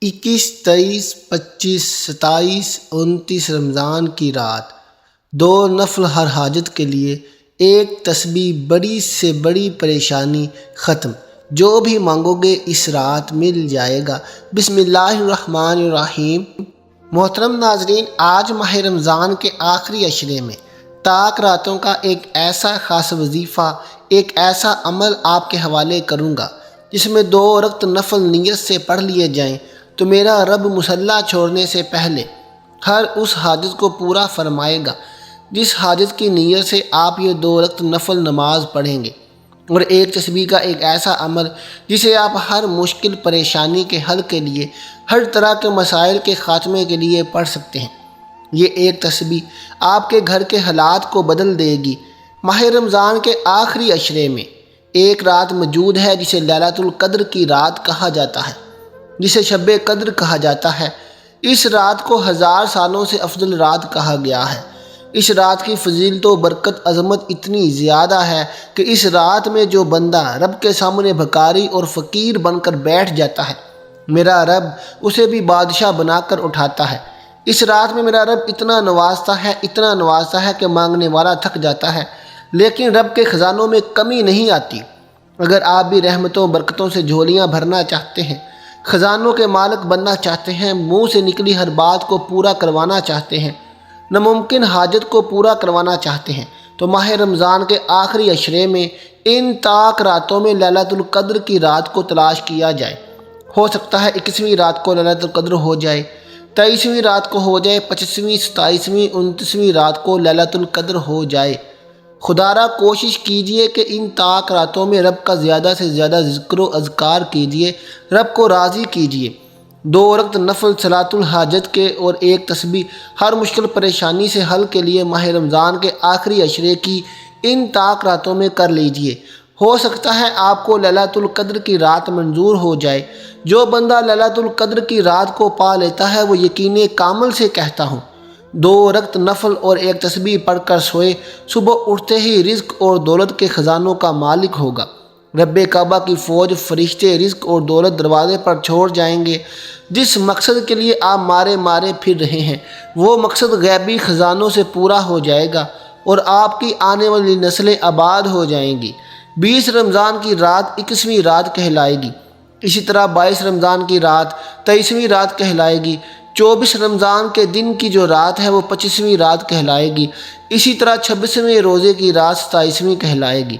21، 23، 25، 27، 29 رمضان کی رات، 2 نفل ہر حاجت کے لیے، 1 تسبیح، بڑی سے بڑی پریشانی ختم، جو بھی مانگو گے اس رات مل جائے گا۔ بسم اللہ الرحمن الرحیم۔ محترم ناظرین، آج ماہ رمضان کے آخری عشرے میں طاق راتوں کا ایک ایسا خاص وظیفہ، ایک ایسا عمل آپ کے حوالے کروں گا جس میں 2 رکعت نفل نیت سے پڑھ لیے جائیں تو میرا رب مصلی چھوڑنے سے پہلے ہر اس حاجت کو پورا فرمائے گا جس حاجت کی نیت سے آپ یہ 2 رکعت نفل نماز پڑھیں گے، اور 1 تسبیح کا ایک ایسا عمل جسے آپ ہر مشکل پریشانی کے حل کے لیے، ہر طرح کے مسائل کے خاتمے کے لیے پڑھ سکتے ہیں۔ یہ 1 تسبیح آپ کے گھر کے حالات کو بدل دے گی۔ ماہ رمضان کے آخری عشرے میں ایک رات موجود ہے جسے لیلۃ القدر کی رات کہا جاتا ہے، جسے شب قدر کہا جاتا ہے۔ اس رات کو 1000 سالوں سے افضل رات کہا گیا ہے۔ اس رات کی فضیلت و برکت عظمت اتنی زیادہ ہے کہ اس رات میں جو بندہ رب کے سامنے بھکاری اور فقیر بن کر بیٹھ جاتا ہے، میرا رب اسے بھی بادشاہ بنا کر اٹھاتا ہے۔ اس رات میں میرا رب اتنا نوازتا ہے کہ مانگنے والا تھک جاتا ہے، لیکن رب کے خزانوں میں کمی نہیں آتی۔ اگر آپ بھی رحمتوں برکتوں سے جھولیاں بھرنا چاہتے ہیں، خزانوں کے مالک بننا چاہتے ہیں، منہ سے نکلی ہر بات کو پورا کروانا چاہتے ہیں، ناممکن حاجت کو پورا کروانا چاہتے ہیں، تو ماہ رمضان کے آخری عشرے میں ان طاق راتوں میں لیلۃ القدر کی رات کو تلاش کیا جائے۔ ہو سکتا ہے 21ویں رات کو لیلۃ القدر ہو جائے، 23ویں رات کو ہو جائے، 25ویں، 27ویں، 29ویں رات کو لیلۃ القدر ہو جائے۔ خدارا کوشش کیجئے کہ ان طاق راتوں میں رب کا زیادہ سے زیادہ ذکر و اذکار کیجئے، رب کو راضی کیجئے۔ 2 رکعت نفل صلاۃ الحاجت کے اور 1 تسبیح ہر مشکل پریشانی سے حل کے لیے ماہ رمضان کے آخری عشرے کی ان طاق راتوں میں کر لیجئے۔ ہو سکتا ہے آپ کو لیلۃ القدر کی رات منظور ہو جائے۔ جو بندہ لیلۃ القدر کی رات کو پا لیتا ہے وہ یقین کامل سے کہتا ہوں 2 رکعت نفل اور 1 تسبیح پڑھ کر سوئے، صبح اٹھتے ہی رزق اور دولت کے خزانوں کا مالک ہوگا۔ رب کعبہ کی فوج فرشتے رزق اور دولت دروازے پر چھوڑ جائیں گے۔ جس مقصد کے لیے آپ مارے پھر رہے ہیں وہ مقصد غیبی خزانوں سے پورا ہو جائے گا اور آپ کی آنے والی نسلیں آباد ہو جائیں گی۔ 20 رمضان کی رات 21ویں رات کہلائے گی، اسی طرح 22 رمضان کی رات 23ویں رات کہلائے گی، 24 رمضان کے دن کی جو رات ہے وہ 25ویں رات کہلائے گی، اسی طرح 26ویں روزے کی رات 27ویں کہلائے گی،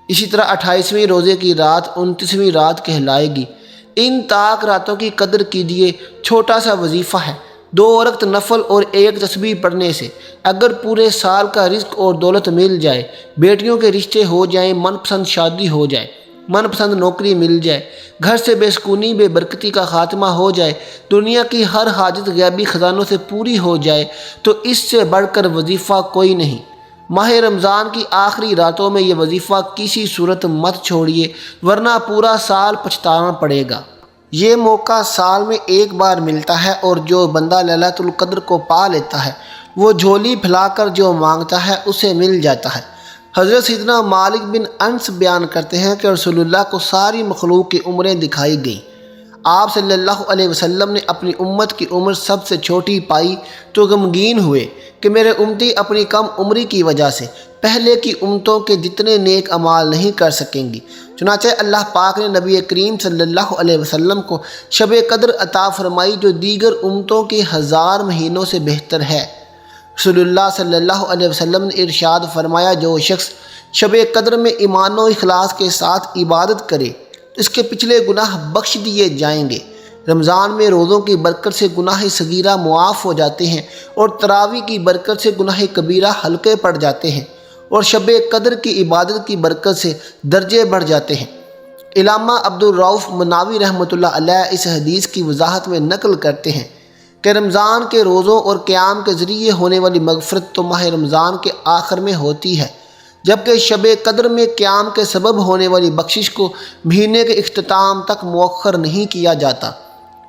اسی طرح 28ویں روزے کی رات 29ویں رات کہلائے گی۔ ان طاق راتوں کی قدر کیجئے۔ چھوٹا سا وظیفہ ہے، 2 رکعت نفل اور 1 تسبیح پڑھنے سے اگر پورے سال کا رزق اور دولت مل جائے، بیٹیوں کے رشتے ہو جائیں، من پسند شادی ہو جائے، من پسند نوکری مل جائے، گھر سے بے سکونی بے برکتی کا خاتمہ ہو جائے، دنیا کی ہر حاجت غیبی خزانوں سے پوری ہو جائے، تو اس سے بڑھ کر وظیفہ کوئی نہیں۔ ماہ رمضان کی آخری راتوں میں یہ وظیفہ کسی صورت مت چھوڑیے، ورنہ پورا سال پچھتانا پڑے گا۔ یہ موقع سال میں ایک بار ملتا ہے، اور جو بندہ لیلۃ القدر کو پا لیتا ہے وہ جھولی پھیلا کر جو مانگتا ہے اسے مل جاتا ہے۔ حضرت سیدنا مالک بن انس بیان کرتے ہیں کہ رسول اللہ کو ساری مخلوق کی عمریں دکھائی گئیں۔ آپ صلی اللہ علیہ وسلم نے اپنی امت کی عمر سب سے چھوٹی پائی تو غمگین ہوئے کہ میرے امتی اپنی کم عمری کی وجہ سے پہلے کی امتوں کے جتنے نیک اعمال نہیں کر سکیں گی۔ چنانچہ اللہ پاک نے نبی کریم صلی اللہ علیہ وسلم کو شب قدر عطا فرمائی جو دیگر امتوں کے 1000 مہینوں سے بہتر ہے۔ رسول اللہ صلی اللہ علیہ وسلم نے ارشاد فرمایا، جو شخص شب قدر میں ایمان و اخلاص کے ساتھ عبادت کرے اس کے پچھلے گناہ بخش دیے جائیں گے۔ رمضان میں روزوں کی برکت سے گناہ صغیرہ معاف ہو جاتے ہیں، اور تراویح کی برکت سے گناہ کبیرہ ہلکے پڑ جاتے ہیں، اور شب قدر کی عبادت کی برکت سے درجے بڑھ جاتے ہیں۔ علامہ عبدالرؤف مناوی رحمۃ اللہ علیہ اس حدیث کی وضاحت میں نقل کرتے ہیں کہ رمضان کے روزوں اور قیام کے ذریعے ہونے والی مغفرت تو ماہ رمضان کے آخر میں ہوتی ہے، جبکہ شب قدر میں قیام کے سبب ہونے والی بخشش کو مہینے کے اختتام تک مؤخر نہیں کیا جاتا۔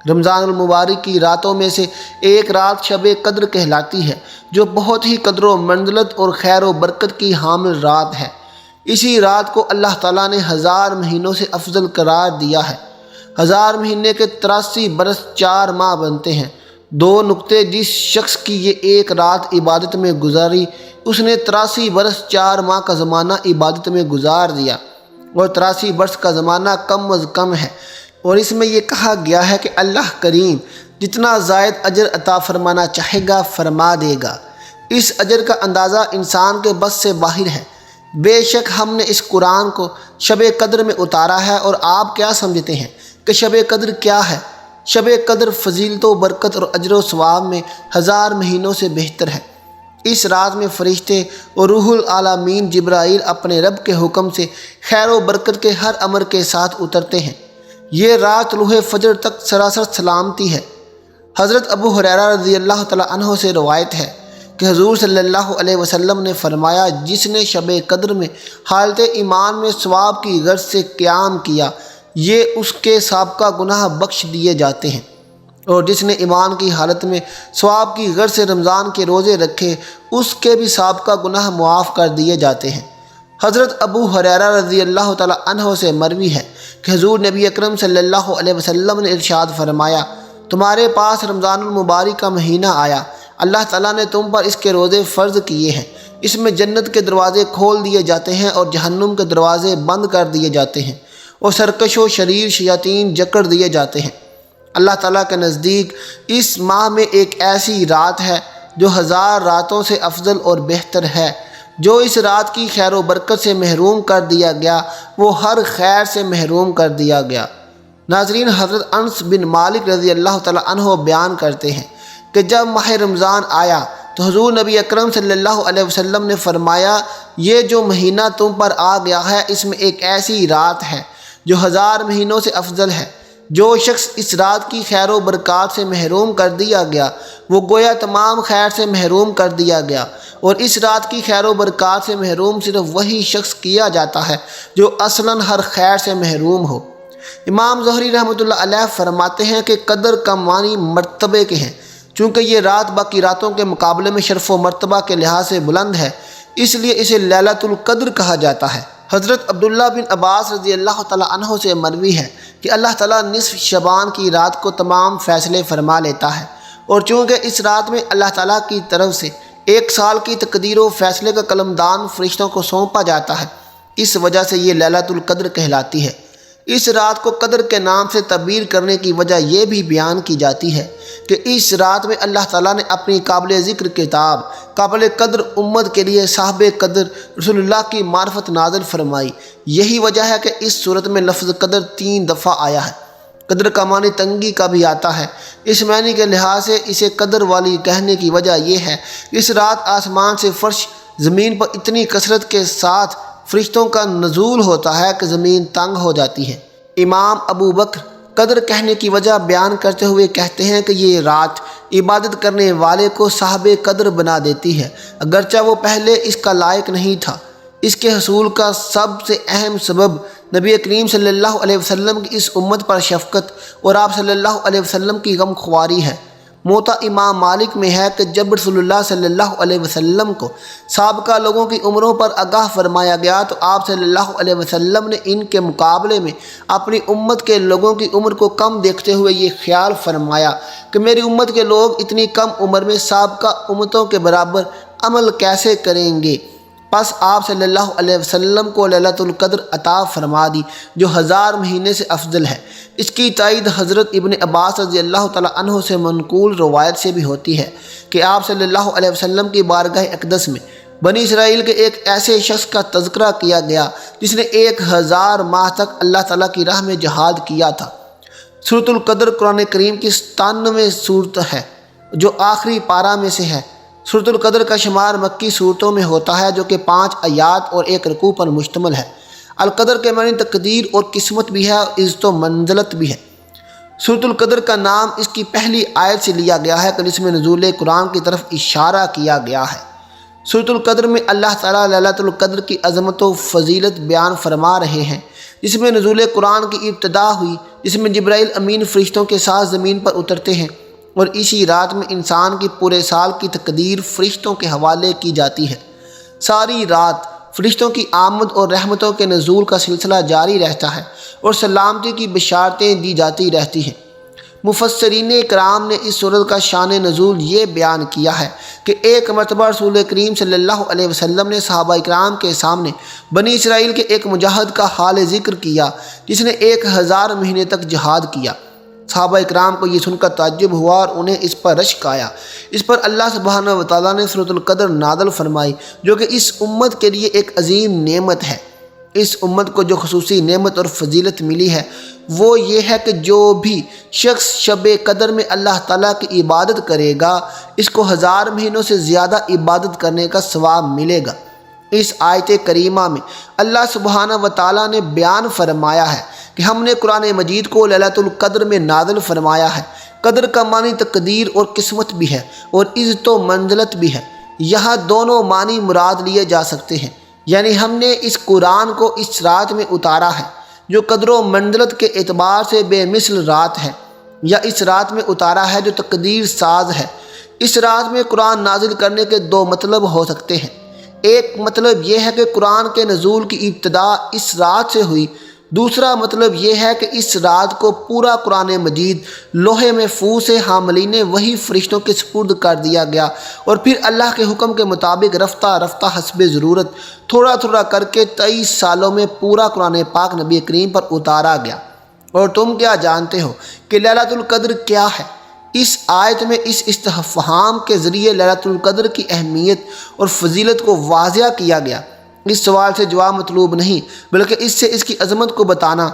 رمضان المبارک کی راتوں میں سے ایک رات شب قدر کہلاتی ہے، جو بہت ہی قدر و منزلت اور خیر و برکت کی حامل رات ہے۔ اسی رات کو اللہ تعالیٰ نے 1000 مہینوں سے افضل قرار دیا ہے۔ 1000 مہینے کے 83 برس 4 ماہ بنتے ہیں۔ 2 نقطے، جس شخص کی یہ ایک رات عبادت میں گزاری اس نے 83 برس 4 ماہ کا زمانہ عبادت میں گزار دیا، اور 83 برس کا زمانہ کم از کم ہے۔ اور اس میں یہ کہا گیا ہے کہ اللہ کریم جتنا زائد اجر عطا فرمانا چاہے گا فرما دے گا۔ اس اجر کا اندازہ انسان کے بس سے باہر ہے۔ بے شک ہم نے اس قرآن کو شب قدر میں اتارا ہے، اور آپ کیا سمجھتے ہیں کہ شب قدر کیا ہے؟ شب قدر فضیلت و برکت اور اجر و ثواب میں 1000 مہینوں سے بہتر ہے۔ اس رات میں فرشتے اور روح العالمین جبرائیل اپنے رب کے حکم سے خیر و برکت کے ہر امر کے ساتھ اترتے ہیں۔ یہ رات طلوع فجر تک سراسر سلامتی ہے۔ حضرت ابو ہریرہ رضی اللہ تعالیٰ عنہ سے روایت ہے کہ حضور صلی اللہ علیہ وسلم نے فرمایا، جس نے شب قدر میں حالت ایمان میں ثواب کی غرض سے قیام کیا، یہ اس کے سابقہ گناہ بخش دیے جاتے ہیں، اور جس نے ایمان کی حالت میں ثواب کی غرض سے رمضان کے روزے رکھے اس کے بھی سابقہ گناہ معاف کر دیے جاتے ہیں۔ حضرت ابو ہریرہ رضی اللہ تعالیٰ عنہ سے مروی ہے کہ حضور نبی اکرم صلی اللہ علیہ وسلم نے ارشاد فرمایا، تمہارے پاس رمضان المبارک کا مہینہ آیا، اللہ تعالیٰ نے تم پر اس کے روزے فرض کیے ہیں۔ اس میں جنت کے دروازے کھول دیے جاتے ہیں اور جہنم کے دروازے بند کر دیے جاتے ہیں، اور سرکش و شریر شیاطین جکڑ دیے جاتے ہیں۔ اللہ تعالیٰ کے نزدیک اس ماہ میں ایک ایسی رات ہے جو 1000 راتوں سے افضل اور بہتر ہے۔ جو اس رات کی خیر و برکت سے محروم کر دیا گیا وہ ہر خیر سے محروم کر دیا گیا۔ ناظرین، حضرت انس بن مالک رضی اللہ تعالیٰ عنہ بیان کرتے ہیں کہ جب ماہ رمضان آیا تو حضور نبی اکرم صلی اللہ علیہ وسلم نے فرمایا، یہ جو مہینہ تم پر آ گیا ہے اس میں ایک ایسی رات ہے جو 1000 مہینوں سے افضل ہے۔ جو شخص اس رات کی خیر و برکات سے محروم کر دیا گیا وہ گویا تمام خیر سے محروم کر دیا گیا، اور اس رات کی خیر و برکات سے محروم صرف وہی شخص کیا جاتا ہے جو اصلاً ہر خیر سے محروم ہو۔ امام زہری رحمۃ اللہ علیہ فرماتے ہیں کہ قدر کا معنی مرتبے کے ہیں، چونکہ یہ رات باقی راتوں کے مقابلے میں شرف و مرتبہ کے لحاظ سے بلند ہے، اس لیے اسے لیلۃ القدر کہا جاتا ہے۔ حضرت عبداللہ بن عباس رضی اللہ تعالیٰ عنہ سے مروی ہے کہ اللہ تعالیٰ نصف شعبان کی رات کو تمام فیصلے فرما لیتا ہے، اور چونکہ اس رات میں اللہ تعالیٰ کی طرف سے 1 سال کی تقدیر و فیصلے کا قلمدان فرشتوں کو سونپا جاتا ہے، اس وجہ سے یہ لیلۃ القدر کہلاتی ہے۔ اس رات کو قدر کے نام سے تعبیر کرنے کی وجہ یہ بھی بیان کی جاتی ہے کہ اس رات میں اللہ تعالیٰ نے اپنی قابل ذکر کتاب قابل قدر امت کے لیے صاحب قدر رسول اللہ کی معرفت نازل فرمائی۔ یہی وجہ ہے کہ اس صورت میں لفظ قدر 3 دفعہ آیا ہے۔ قدر کا معنی تنگی کا بھی آتا ہے۔ اس معنی کے لحاظ سے اسے قدر والی کہنے کی وجہ یہ ہے کہ اس رات آسمان سے فرش زمین پر اتنی کثرت کے ساتھ فرشتوں کا نزول ہوتا ہے کہ زمین تنگ ہو جاتی ہے۔ امام ابو بکر قدر کہنے کی وجہ بیان کرتے ہوئے کہتے ہیں کہ یہ رات عبادت کرنے والے کو صاحب قدر بنا دیتی ہے، اگرچہ وہ پہلے اس کا لائق نہیں تھا۔ اس کے حصول کا سب سے اہم سبب نبی کریم صلی اللہ علیہ وسلم کی اس امت پر شفقت اور آپ صلی اللہ علیہ وسلم کی غم خواری ہے۔ موطا امام مالک میں ہے کہ جب رسول اللہ صلی اللہ علیہ وسلم کو سابقہ لوگوں کی عمروں پر آگاہ فرمایا گیا تو آپ صلی اللہ علیہ وسلم نے ان کے مقابلے میں اپنی امت کے لوگوں کی عمر کو کم دیکھتے ہوئے یہ خیال فرمایا کہ میری امت کے لوگ اتنی کم عمر میں سابقہ امتوں کے برابر عمل کیسے کریں گے؟ پس آپ صلی اللہ علیہ وسلم کو لیلۃ القدر عطا فرما دی جو 1000 مہینے سے افضل ہے۔ اس کی تائید حضرت ابن عباس رضی اللہ تعالیٰ عنہ سے منقول روایت سے بھی ہوتی ہے کہ آپ صلی اللہ علیہ وسلم کی بارگاہ اقدس میں بنی اسرائیل کے ایک ایسے شخص کا تذکرہ کیا گیا جس نے 1000 ماہ تک اللہ تعالیٰ کی راہ میں جہاد کیا تھا۔ سورۃ القدر قرآن کریم کی 97ویں سورت ہے جو آخری پارہ میں سے ہے۔ سورۃ القدر کا شمار مکی صورتوں میں ہوتا ہے جو کہ 5 آیات اور 1 رکوع پر مشتمل ہے۔ القدر کے معنی تقدیر اور قسمت بھی ہے اور عزت و منزلت بھی ہے۔ سورۃ القدر کا نام اس کی پہلی آیت سے لیا گیا ہے کہ جس میں نزول قرآن کی طرف اشارہ کیا گیا ہے۔ سورۃ القدر میں اللہ تعالیٰ لیلۃ القدر کی عظمت و فضیلت بیان فرما رہے ہیں، جس میں نزول قرآن کی ابتدا ہوئی، جس میں جبرائیل امین فرشتوں کے ساتھ زمین پر اترتے ہیں، اور اسی رات میں انسان کی پورے سال کی تقدیر فرشتوں کے حوالے کی جاتی ہے۔ ساری رات فرشتوں کی آمد اور رحمتوں کے نزول کا سلسلہ جاری رہتا ہے اور سلامتی کی بشارتیں دی جاتی رہتی ہیں۔ مفسرین کرام نے اس سورت کا شان نزول یہ بیان کیا ہے کہ ایک مرتبہ رسول کریم صلی اللہ علیہ وسلم نے صحابہ کرام کے سامنے بنی اسرائیل کے ایک مجاہد کا حال ذکر کیا جس نے 1000 مہینے تک جہاد کیا۔ صحابہ کرام کو یہ سن کر تعجب ہوا اور انہیں اس پر رشک آیا۔ اس پر اللہ سبحانہ وتعالیٰ نے سورۃ القدر نازل فرمائی جو کہ اس امت کے لیے ایک عظیم نعمت ہے۔ اس امت کو جو خصوصی نعمت اور فضیلت ملی ہے وہ یہ ہے کہ جو بھی شخص شب قدر میں اللہ تعالیٰ کی عبادت کرے گا اس کو 1000 مہینوں سے زیادہ عبادت کرنے کا ثواب ملے گا۔ اس آیت کریمہ میں اللہ سبحانہ وتعالیٰ نے بیان فرمایا ہے کہ ہم نے قرآن مجید کو لیلۃ القدر میں نازل فرمایا ہے۔ قدر کا معنی تقدیر اور قسمت بھی ہے اور عزت و منزلت بھی ہے۔ یہاں دونوں معنی مراد لیے جا سکتے ہیں، یعنی ہم نے اس قرآن کو اس رات میں اتارا ہے جو قدر و منزلت کے اعتبار سے بے مثل رات ہے، یا اس رات میں اتارا ہے جو تقدیر ساز ہے۔ اس رات میں قرآن نازل کرنے کے 2 مطلب ہو سکتے ہیں۔ ایک مطلب یہ ہے کہ قرآن کے نزول کی ابتدا اس رات سے ہوئی، دوسرا مطلب یہ ہے کہ اس رات کو پورا قرآن مجید لوح محفوظ سے حاملین وحی فرشتوں کے سپرد کر دیا گیا اور پھر اللہ کے حکم کے مطابق رفتہ رفتہ حسب ضرورت تھوڑا تھوڑا کر کے 23 سالوں میں پورا قرآن پاک نبی کریم پر اتارا گیا۔ اور تم کیا جانتے ہو کہ لیلۃ القدر کیا ہے؟ اس آیت میں اس استفہام کے ذریعے لیلۃ القدر کی اہمیت اور فضیلت کو واضح کیا گیا۔ اس سوال سے جواب مطلوب نہیں بلکہ اس سے اس کی عظمت کو بتانا،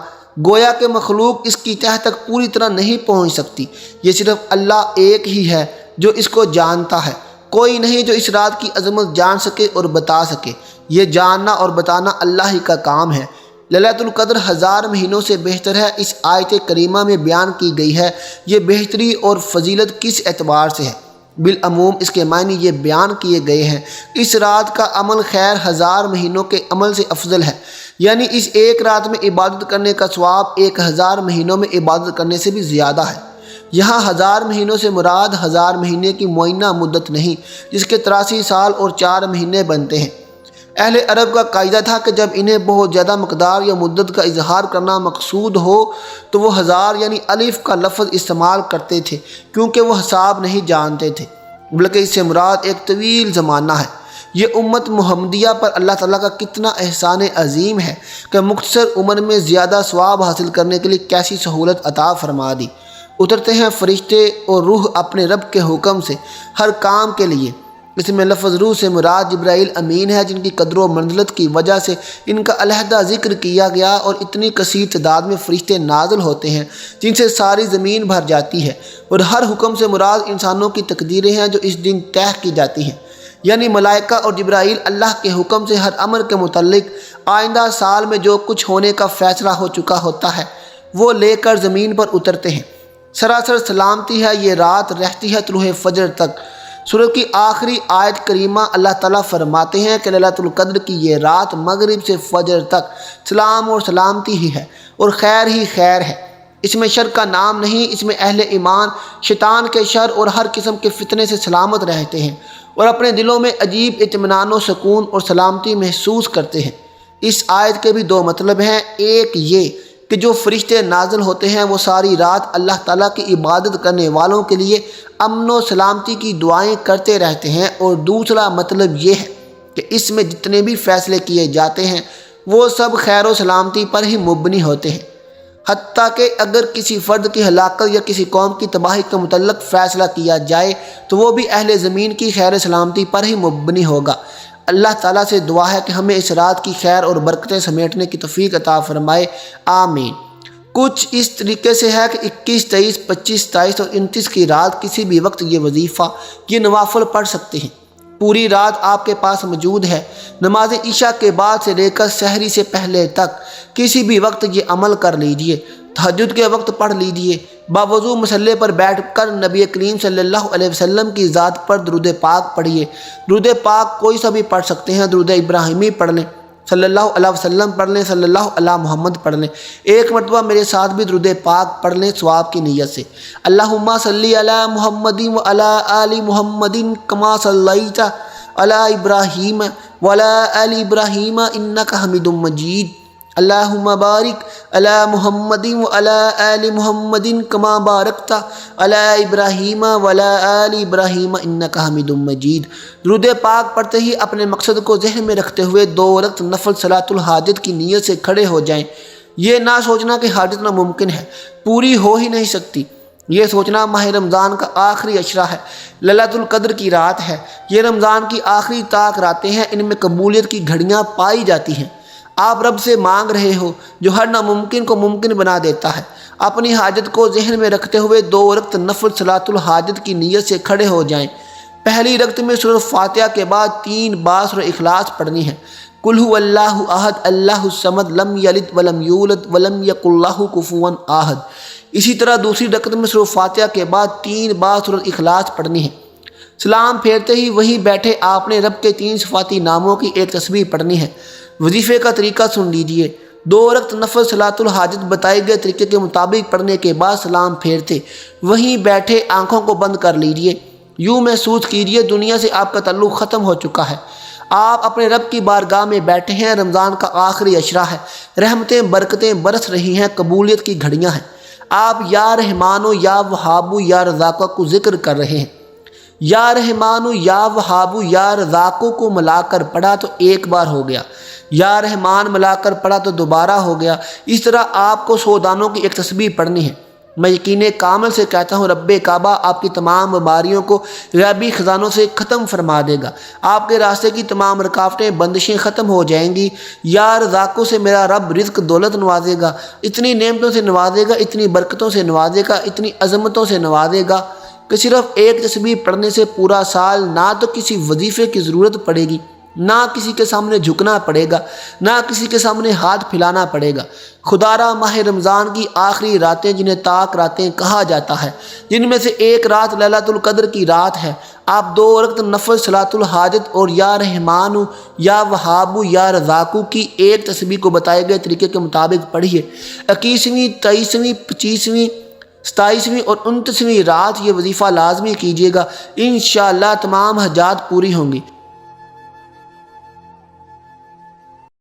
گویا کہ مخلوق اس کی تہہ تک پوری طرح نہیں پہنچ سکتی۔ یہ صرف اللہ ایک ہی ہے جو اس کو جانتا ہے، کوئی نہیں جو اس رات کی عظمت جان سکے اور بتا سکے۔ یہ جاننا اور بتانا اللہ ہی کا کام ہے۔ لیلۃ القدر 1000 مہینوں سے بہتر ہے، اس آیت کریمہ میں بیان کی گئی ہے۔ یہ بہتری اور فضیلت کس اعتبار سے ہے؟ بالعموم اس کے معنی یہ بیان کیے گئے ہیں۔ اس رات کا عمل خیر 1000 مہینوں کے عمل سے افضل ہے، یعنی اس ایک رات میں عبادت کرنے کا ثواب 1000 مہینوں میں عبادت کرنے سے بھی زیادہ ہے۔ یہاں 1000 مہینوں سے مراد 1000 مہینے کی معینہ مدت نہیں جس کے 83 سال اور 4 مہینے بنتے ہیں۔ اہل عرب کا قاعدہ تھا کہ جب انہیں بہت زیادہ مقدار یا مدت کا اظہار کرنا مقصود ہو تو وہ 1000 یعنی الف کا لفظ استعمال کرتے تھے، کیونکہ وہ حساب نہیں جانتے تھے، بلکہ اس سے مراد ایک طویل زمانہ ہے۔ یہ امت محمدیہ پر اللہ تعالیٰ کا کتنا احسان عظیم ہے کہ مختصر عمر میں زیادہ ثواب حاصل کرنے کے لیے کیسی سہولت عطا فرما دی۔ اترتے ہیں فرشتے اور روح اپنے رب کے حکم سے ہر کام کے لیے۔ اس میں لفظ روح سے مراد جبرائیل امین ہے، جن کی قدر و منزلت کی وجہ سے ان کا علیحدہ ذکر کیا گیا اور اتنی کثیر تعداد میں فرشتے نازل ہوتے ہیں جن سے ساری زمین بھر جاتی ہے۔ اور ہر حکم سے مراد انسانوں کی تقدیریں ہیں جو اس دن طے کی جاتی ہیں، یعنی ملائکہ اور جبرائیل اللہ کے حکم سے ہر امر کے متعلق آئندہ سال میں جو کچھ ہونے کا فیصلہ ہو چکا ہوتا ہے وہ لے کر زمین پر اترتے ہیں۔ سراسر سلامتی ہے یہ رات، رہتی ہے طلوع فجر تک۔ سورت کی آخری آیت کریمہ اللہ تعالیٰ فرماتے ہیں کہ لیلۃ القدر کی یہ رات مغرب سے فجر تک سلام اور سلامتی ہی ہے اور خیر ہی خیر ہے۔ اس میں شر کا نام نہیں، اس میں اہل ایمان شیطان کے شر اور ہر قسم کے فتنے سے سلامت رہتے ہیں اور اپنے دلوں میں عجیب اطمینان و سکون اور سلامتی محسوس کرتے ہیں۔ اس آیت کے بھی 2 مطلب ہیں۔ ایک یہ کہ جو فرشتے نازل ہوتے ہیں وہ ساری رات اللہ تعالیٰ کی عبادت کرنے والوں کے لیے امن و سلامتی کی دعائیں کرتے رہتے ہیں، اور دوسرا مطلب یہ ہے کہ اس میں جتنے بھی فیصلے کیے جاتے ہیں وہ سب خیر و سلامتی پر ہی مبنی ہوتے ہیں۔ حتیٰ کہ اگر کسی فرد کی ہلاکت یا کسی قوم کی تباہی کے متعلق فیصلہ کیا جائے تو وہ بھی اہل زمین کی خیر سلامتی پر ہی مبنی ہوگا۔ اللہ تعالیٰ سے دعا ہے کہ ہمیں اس رات کی خیر اور برکتیں سمیٹنے کی توفیق عطا فرمائے، آمین۔ کچھ اس طریقے سے ہے کہ 21، 23، 25، 27 اور 29 کی رات کسی بھی وقت یہ وظیفہ، یہ نوافل پڑھ سکتے ہیں۔ پوری رات آپ کے پاس موجود ہے۔ نماز عشاء کے بعد سے لے کر سحری سے پہلے تک کسی بھی وقت یہ عمل کر لیجئے۔ تہجد کے وقت پڑھ لیجئے۔ باوضو مصلی پر بیٹھ کر نبی کریم صلی اللہ علیہ وسلم کی ذات پر درود پاک پڑھیے۔ درود پاک کوئی سا بھی پڑھ سکتے ہیں، درود ابراہیمی پڑھ لیں، صلی اللہ علیہ وسلم پڑھ لیں، صلی اللہ علیہ محمد پڑھ لیں۔ ایک مرتبہ میرے ساتھ بھی درود پاک پڑھ لیں ثواب کی نیت سے۔ اللہم صلی علی محمد و علی آل محمد کما صلیت علی ابراہیم وعلی آل ابراہیم انک حمید مجید اللہم بارک علی محمد وعلی آل محمد کما بارکت علی ابراہیم وعلی آل ابراہیم انک حمید مجید۔ درود پاک پڑھتے ہی اپنے مقصد کو ذہن میں رکھتے ہوئے 2 رکعت نفل صلاۃ الحاجت کی نیت سے کھڑے ہو جائیں۔ یہ نہ سوچنا کہ حاجت ناممکن ہے، پوری ہو ہی نہیں سکتی۔ یہ سوچنا ماہ رمضان کا آخری عشرہ ہے، لیلۃ القدر کی رات ہے۔ یہ رمضان کی آخری طاق راتیں ہیں، ان میں قبولیت کی گھڑیاں پائی جاتی ہیں۔ آپ رب سے مانگ رہے ہو جو ہر ناممکن کو ممکن بنا دیتا ہے۔ اپنی حاجت کو ذہن میں رکھتے ہوئے 2 رکعت نفل صلاۃ الحاجت کی نیت سے کھڑے ہو جائیں۔ پہلی رکعت میں سورۃ فاتحہ کے بعد 3 بار سورۃ اخلاص پڑھنی ہے۔ قل هو اللہ احد اللہ الصمد لم یلد ولم یولد ولم یکن لہ کفوا احد۔ اسی طرح دوسری رکعت میں سورۃ فاتحہ کے بعد 3 بار سورۃ اخلاص پڑھنی ہے۔ سلام پھیرتے ہی وہیں بیٹھے آپ نے رب کے 3 صفاتی ناموں کی ایک تسبیح پڑھنی ہے۔ وظیفے کا طریقہ سن لیجئے۔ 2 رکعت نفل صلاۃ الحاجت بتائے گئے طریقے کے مطابق پڑھنے کے بعد سلام پھیرتے وہیں بیٹھے آنکھوں کو بند کر لیجئے۔ یوں محسوس کیجئے دنیا سے آپ کا تعلق ختم ہو چکا ہے۔ آپ اپنے رب کی بارگاہ میں بیٹھے ہیں۔ رمضان کا آخری عشرہ ہے، رحمتیں برکتیں برس رہی ہیں، قبولیت کی گھڑیاں ہیں۔ آپ یا رحمانو یا وہابو یا رزاقو کو ذکر کر رہے ہیں۔ یا رحمانو یا وہابو یا رزاقو کو ملا کر پڑھا تو 1 بار ہو گیا، یا رحمان ملا کر پڑھا تو 2 بار ہو گیا۔ اس طرح آپ کو 100 دانوں کی ایک تسبیح پڑھنی ہے۔ میں یقین کامل سے کہتا ہوں رب کعبہ آپ کی تمام بیماریوں کو غیبی خزانوں سے ختم فرما دے گا۔ آپ کے راستے کی تمام رکاوٹیں بندشیں ختم ہو جائیں گی۔ یا رزاقوں سے میرا رب رزق دولت نوازے گا، اتنی نعمتوں سے نوازے گا، اتنی برکتوں سے نوازے گا، اتنی عظمتوں سے نوازے گا کہ صرف ایک تسبیح پڑھنے سے پورا سال نہ تو کسی وظیفے کی ضرورت پڑے گی، نہ کسی کے سامنے جھکنا پڑے گا، نہ کسی کے سامنے ہاتھ پھیلانا پڑے گا۔ خدارا ماہ رمضان کی آخری راتیں جنہیں طاق راتیں کہا جاتا ہے، جن میں سے ایک رات لیلۃ القدر کی رات ہے، آپ 2 رکعت نفل صلاۃ الحاجت اور یا رحمانو یا وہابو یا رزاقو کی ایک تسبیح کو بتائے گئے طریقے کے مطابق پڑھیے۔ 21ویں 23ویں 25ویں 27ویں اور 29ویں رات یہ وظیفہ لازمی کیجیے گا، انشاءاللہ تمام حاجات پوری ہوں گی۔